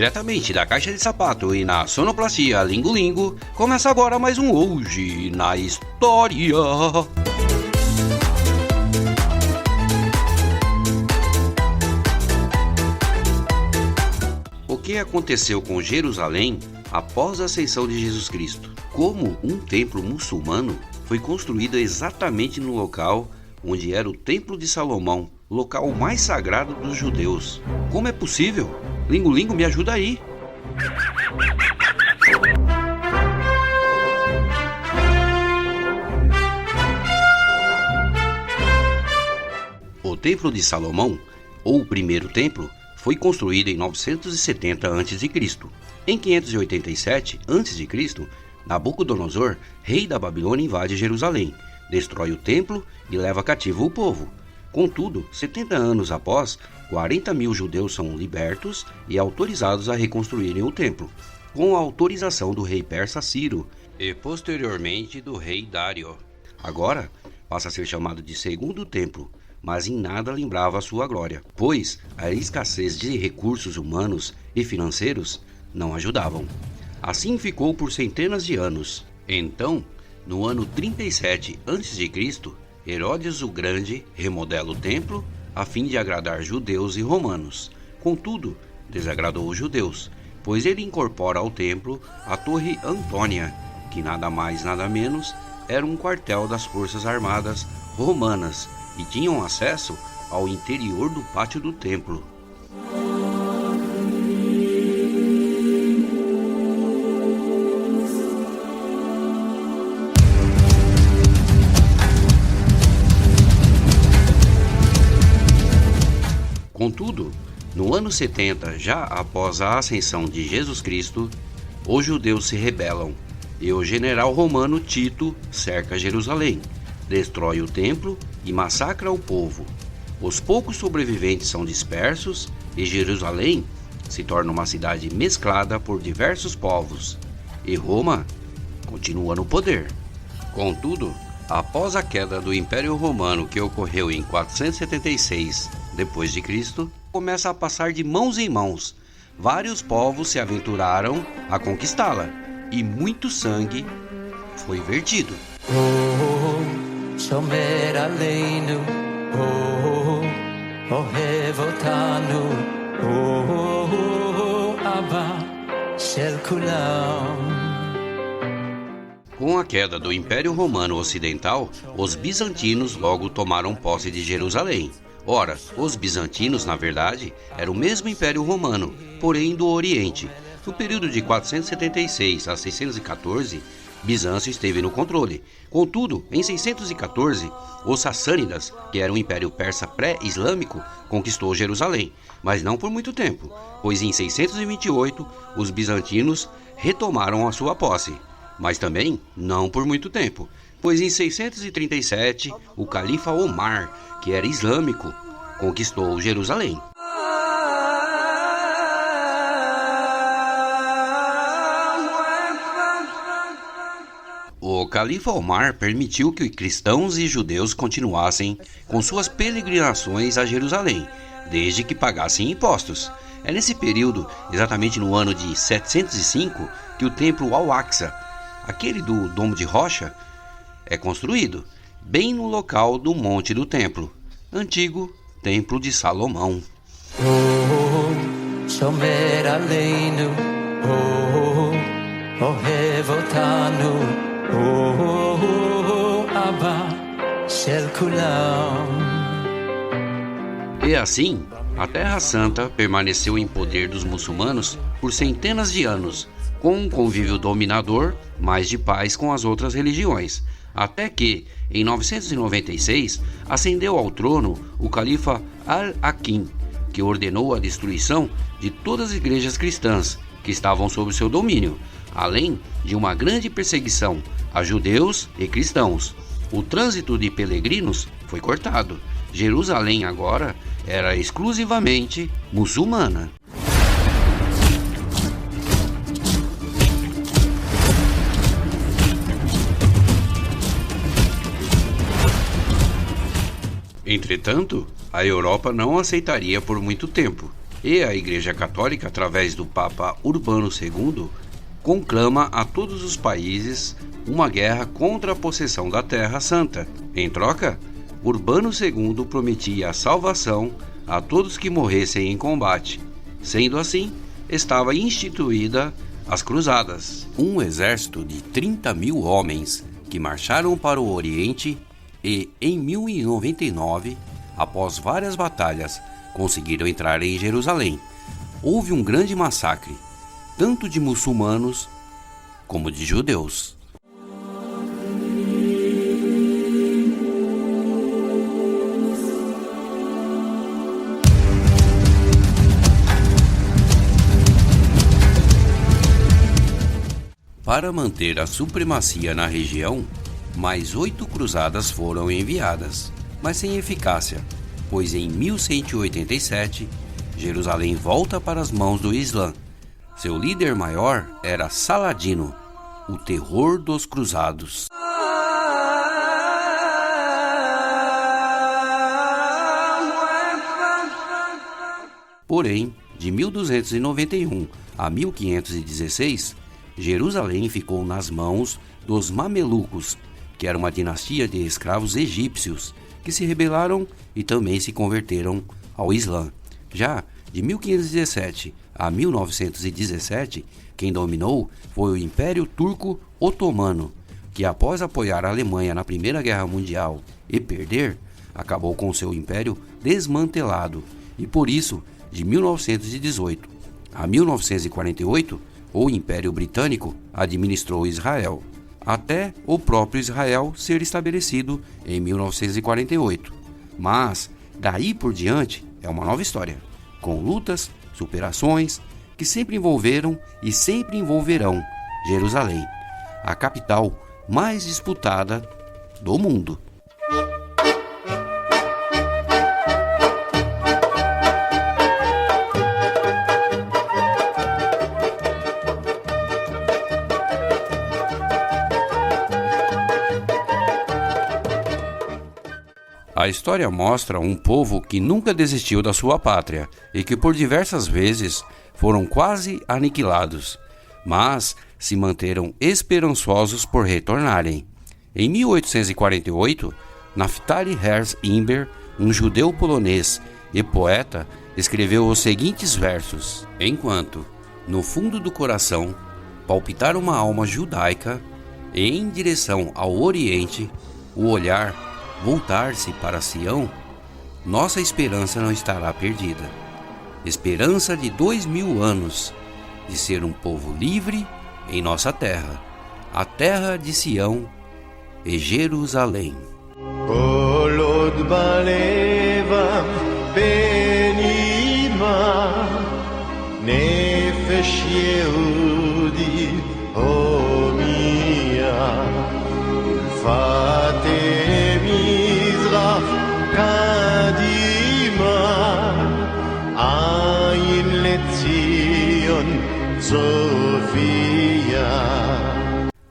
Diretamente da Caixa de Sapato e na sonoplastia Lingo Lingo, começa agora mais um Hoje na História. O que aconteceu com Jerusalém após a ascensão de Jesus Cristo? Como um templo muçulmano foi construído exatamente no local onde era o Templo de Salomão, local mais sagrado dos judeus? Como é possível? Lingo Lingo, me ajuda aí. O Templo de Salomão, ou o primeiro templo, foi construído em 970 a.C. Em 587 a.C., Nabucodonosor, rei da Babilônia, invade Jerusalém, destrói o templo e leva cativo o povo. Contudo, 70 anos após, 40 mil judeus são libertos e autorizados a reconstruírem o templo, com a autorização do rei persa Ciro e posteriormente do rei Dário. Agora passa a ser chamado de Segundo Templo, mas em nada lembrava a sua glória, pois a escassez de recursos humanos e financeiros não ajudavam. Assim ficou por centenas de anos. Então, no ano 37 a.C., Herodes o Grande remodela o templo a fim de agradar judeus e romanos. Contudo, desagradou os judeus, pois ele incorpora ao templo a Torre Antônia, que nada mais nada menos era um quartel das forças armadas romanas e tinham acesso ao interior do pátio do templo. Contudo, no ano 70, já após a ascensão de Jesus Cristo, os judeus se rebelam e o general romano Tito cerca Jerusalém, destrói o templo e massacra o povo. Os poucos sobreviventes são dispersos e Jerusalém se torna uma cidade mesclada por diversos povos, e Roma continua no poder. Contudo, após a queda do Império Romano, que ocorreu em 476 depois de Cristo, começa a passar de mãos em mãos. Vários povos se aventuraram a conquistá-la e muito sangue foi vertido. Shomer aleinu, ohev otanu, Abba shel kulam. Com a queda do Império Romano Ocidental, os bizantinos logo tomaram posse de Jerusalém. Ora, os bizantinos, na verdade, eram o mesmo Império Romano, porém do Oriente. No período de 476 a 614, Bizâncio esteve no controle. Contudo, em 614, os Sassânidas, que era um império persa pré-islâmico, conquistou Jerusalém, mas não por muito tempo, pois em 628 os bizantinos retomaram a sua posse, mas também não por muito tempo, pois em 637 o califa Omar, que era islâmico, conquistou Jerusalém. O califa Omar permitiu que cristãos e judeus continuassem com suas peregrinações a Jerusalém, desde que pagassem impostos. É nesse período, exatamente no ano de 705, que o templo Al-Aqsa, aquele do Domo de Rocha, é construído, bem no local do Monte do Templo, antigo Templo de Salomão. Shomer aleinu, ohev otanu, Abba shel kulam. E assim, a Terra Santa permaneceu em poder dos muçulmanos por centenas de anos, com um convívio dominador, mas de paz com as outras religiões, até que, em 996, ascendeu ao trono o califa Al-Hakim, que ordenou a destruição de todas as igrejas cristãs que estavam sob seu domínio, além de uma grande perseguição a judeus e cristãos. O trânsito de peregrinos foi cortado. Jerusalém agora era exclusivamente muçulmana. Entretanto, a Europa não aceitaria por muito tempo, e a Igreja Católica, através do Papa Urbano II, conclama a todos os países uma guerra contra a possessão da Terra Santa. Em troca, Urbano II prometia a salvação a todos que morressem em combate. Sendo assim, estava instituída as Cruzadas, um exército de 30.000 homens que marcharam para o Oriente e, em 1099, após várias batalhas, conseguiram entrar em Jerusalém. Houve um grande massacre, tanto de muçulmanos como de judeus. Para manter a supremacia na região, mais 8 cruzadas foram enviadas, mas sem eficácia, pois em 1187, Jerusalém volta para as mãos do Islã. Seu líder maior era Saladino, o terror dos cruzados. Porém, de 1291 a 1516, Jerusalém ficou nas mãos dos Mamelucos, que era uma dinastia de escravos egípcios que se rebelaram e também se converteram ao Islã. Já de 1517 a 1917, quem dominou foi o Império Turco Otomano, que após apoiar a Alemanha na Primeira Guerra Mundial e perder, acabou com seu império desmantelado e por isso, de 1918 a 1948, o Império Britânico administrou Israel, até o próprio Israel ser estabelecido em 1948. Mas, daí por diante, é uma nova história, com lutas, superações, que sempre envolveram e sempre envolverão Jerusalém, a capital mais disputada do mundo. A história mostra um povo que nunca desistiu da sua pátria e que por diversas vezes foram quase aniquilados, mas se manteram esperançosos por retornarem. Em 1848, Naftali Herz Imber, um judeu polonês e poeta, escreveu os seguintes versos: enquanto, no fundo do coração, palpitar uma alma judaica e em direção ao Oriente, o olhar voltar-se para Sião, nossa esperança não estará perdida. Esperança de 2000 anos, de ser um povo livre em nossa terra, a terra de Sião e Jerusalém.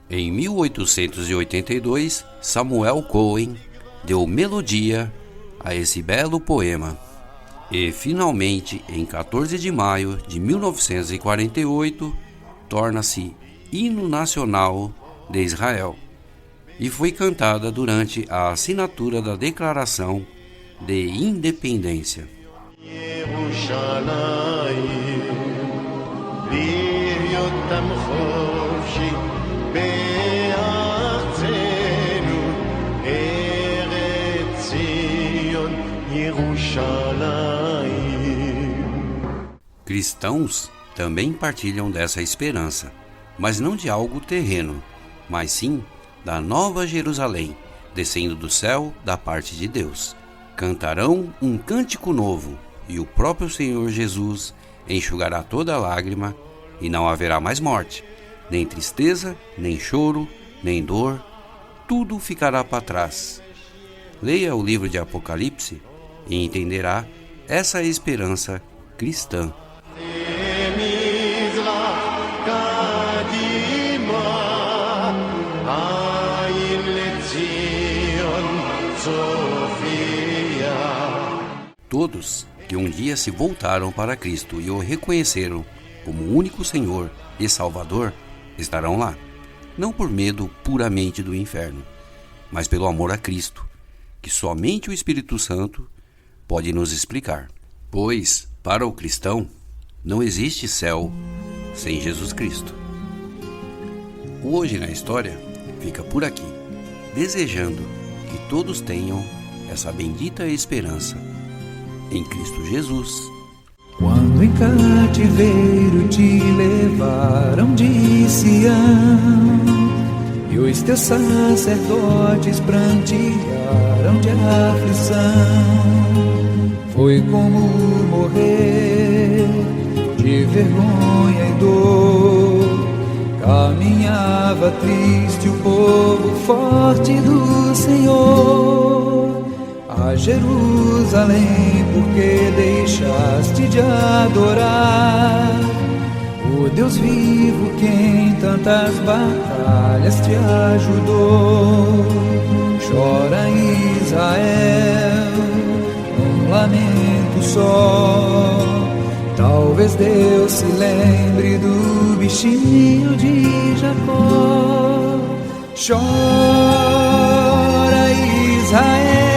Em 1882, Samuel Cohen deu melodia a esse belo poema. E, finalmente, em 14 de maio de 1948, torna-se hino nacional de Israel e foi cantada durante a assinatura da Declaração de Independência. Cristãos também partilham dessa esperança, mas não de algo terreno, mas sim da nova Jerusalém, descendo do céu da parte de Deus. Cantarão um cântico novo, e o próprio Senhor Jesus enxugará toda lágrima, e não haverá mais morte, nem tristeza, nem choro, nem dor, tudo ficará para trás. Leia o livro de Apocalipse e entenderá essa esperança cristã. Todos que um dia se voltaram para Cristo e o reconheceram como único Senhor e Salvador estarão lá, não por medo puramente do inferno, mas pelo amor a Cristo, que somente o Espírito Santo pode nos explicar. Pois, para o cristão, não existe céu sem Jesus Cristo. O Hoje na História fica por aqui, desejando que todos tenham essa bendita esperança em Cristo Jesus. Quando em cativeiro te levaram de Sião e os teus sacerdotes prantearam de aflição, foi como morrer de vergonha e dor. Caminhava triste o povo forte do Senhor a Jerusalém, porque deixaste de adorar o Deus vivo que em tantas batalhas te ajudou. Chora Israel, um lamento só, talvez Deus se lembre do bichinho de Jacó. Chora Israel,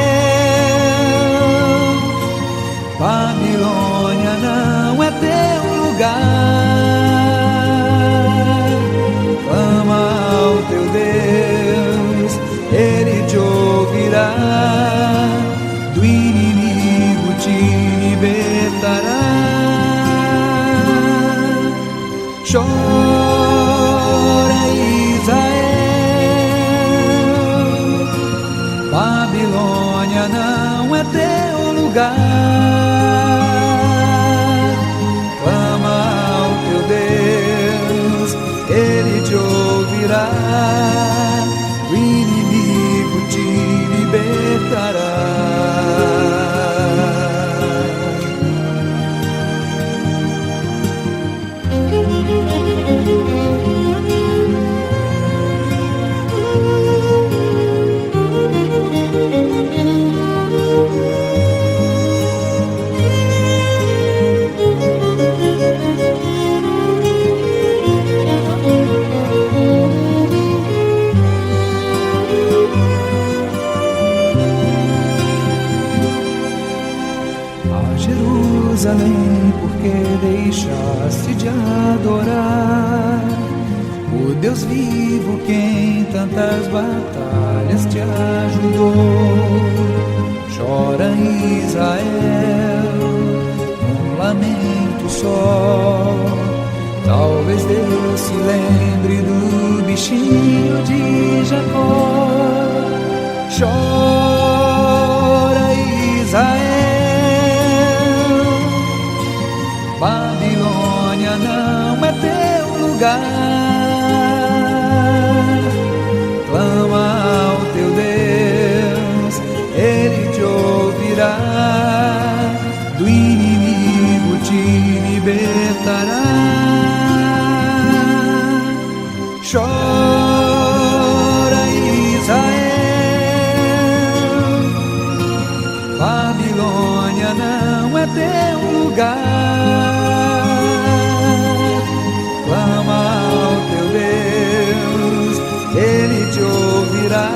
Babilônia não é teu lugar. Clama ao teu Deus, Ele te ouvirá, do inimigo te libertará. Chora Israel, Babilônia não é teu lugar. Clama ao teu Deus, Ele te ouvirá, o inimigo te libertará. Jerusalém, porque deixaste de adorar o Deus vivo que em tantas batalhas te ajudou. Chora Israel, um lamento só, talvez Deus se lembre do bichinho de Jacó. Chora Israel, Babilônia não é teu lugar. Clama ao teu Deus, Ele te ouvirá, do inimigo te libertará. Chora Israel, Babilônia não é teu lugar. Clama ao teu Deus, Ele te ouvirá,